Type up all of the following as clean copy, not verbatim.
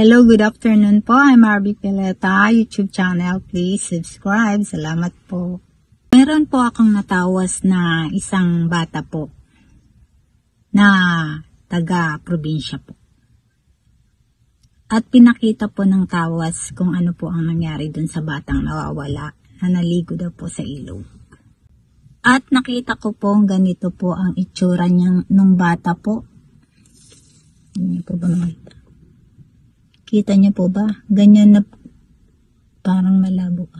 Hello, good afternoon po. I'm Arby Pileta, YouTube channel. Please subscribe. Salamat po. Meron po akong natawas na isang bata po na taga-probinsya po. At pinakita po ng tawas kung ano po ang nangyari dun sa batang nawawala na naligo daw po sa ilog. At nakita ko po ganito po ang itsura niyang nung bata po. Hindi po ba nakita? Kita niyo po ba? Ganyan na parang malabo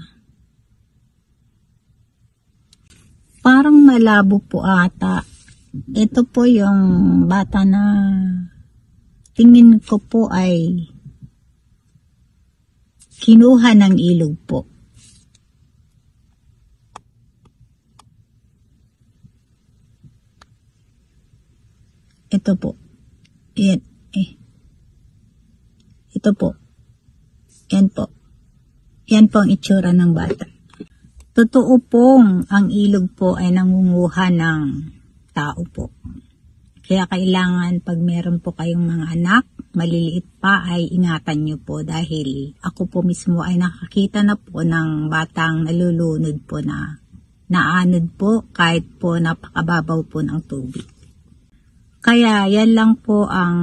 Parang malabo po ata. Ito po yung bata na tingin ko po ay kinuha ng ilog po. Ito po. Yan. Ito po. Yan po. Yan po ang itsura ng bata. Totoo pong ang ilog po ay nangunguha ng tao po. Kaya kailangan pag meron po kayong mga anak, maliliit pa ay ingatan nyo po dahil ako po mismo ay nakakita na po ng batang nalulunod po na naanod po kahit po napakababaw po ng tubig. Kaya yan lang po ang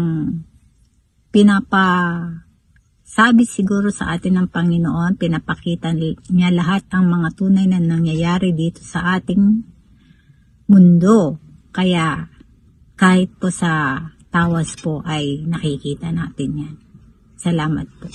sabi siguro sa atin ng Panginoon, pinapakita niya lahat ang mga tunay na nangyayari dito sa ating mundo. Kaya kahit po sa tawas po ay nakikita natin yan. Salamat po.